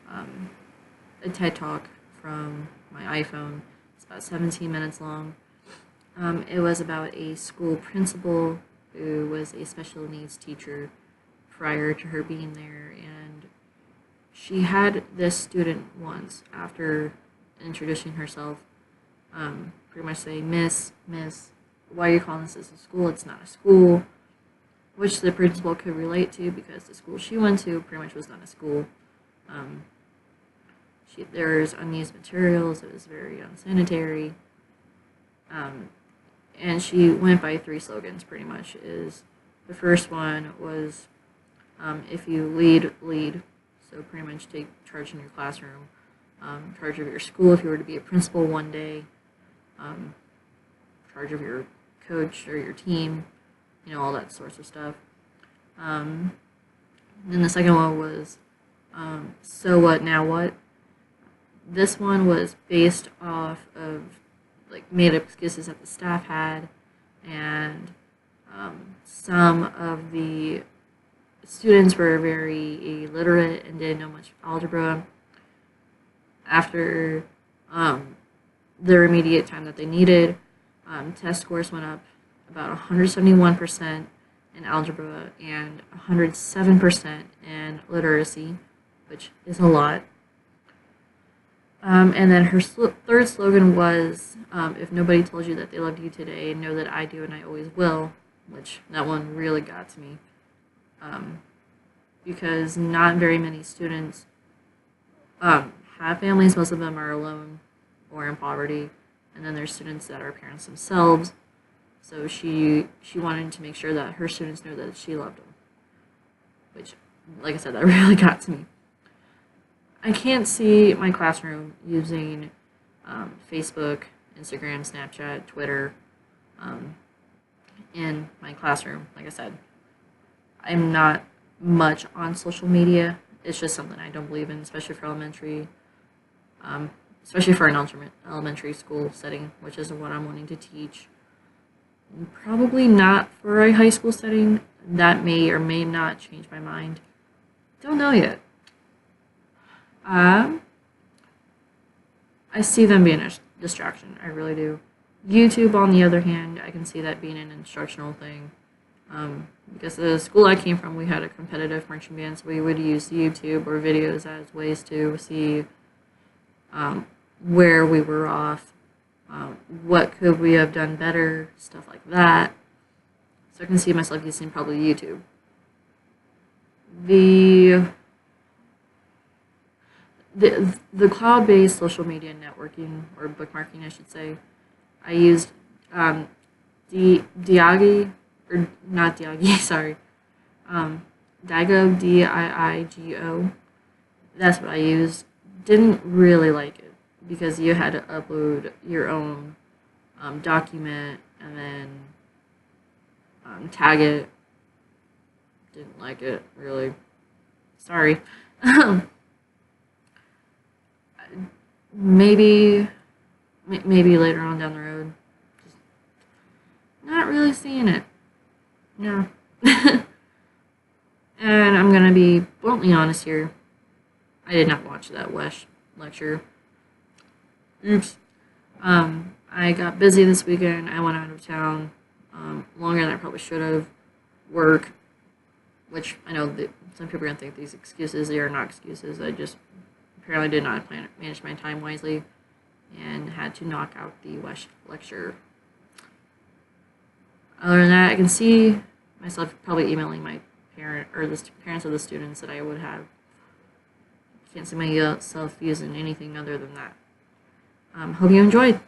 a TED Talk from my iPhone. It's about 17 minutes long. It was about a school principal who was a special needs teacher prior to her being there, and she had this student once, after introducing herself, pretty much say, Miss, why are you calling this a school? It's not a school, which the principal could relate to because the school she went to pretty much was not a school. Um, there was unused materials, it was very unsanitary, and she went by three slogans pretty much. The first one was, if you lead, lead. So pretty much take charge in your classroom, charge of your school if you were to be a principal one day, charge of your coach or your team, all that sorts of stuff. Then the second one was, so what, now what? This one was based off of made up excuses that the staff had, and some of the students were very illiterate and didn't know much algebra. After the immediate time that they needed, test scores went up about 171% in algebra and 107% in literacy, which is a lot. And then her third slogan was, if nobody told you that they loved you today, know that I do and I always will, which that one really got to me. Because not very many students have families. Most of them are alone or in poverty, and then there's students that are parents themselves. So she wanted to make sure that her students knew that she loved them, which, like I said, that really got to me. I can't see my classroom using Facebook, Instagram, Snapchat, Twitter in my classroom. Like I said, I'm not much on social media. It's just something I don't believe in, especially for especially for an elementary school setting, which is what I'm wanting to teach. Probably not for a high school setting. That may or may not change my mind. Don't know yet. I see them being a distraction. I really do. YouTube, on the other hand, I can see that being an instructional thing. Because the school I came from, we had a competitive marching band, so we would use YouTube or videos as ways to see where we were off, what could we have done better, stuff like that. So I can see myself using probably YouTube. The cloud-based social media networking, or bookmarking, I should say, I used Diagi, or not Diagi, sorry, Diigo, Diigo. That's what I used. Didn't really like it because you had to upload your own document and then tag it. Didn't like it, really. Sorry. Maybe later on down the road. Just not really seeing it. No. And I'm gonna be bluntly honest here. I did not watch that WESH lecture. Oops. I got busy this weekend. I went out of town longer than I probably should have. Work, which I know that some people are gonna think these excuses. They are not excuses. I just apparently did not manage my time wisely and had to knock out the WESH lecture. Other than that, I can see myself probably emailing my parent or the parents of the students that I would have. Can't see myself using anything other than that. Hope you enjoyed.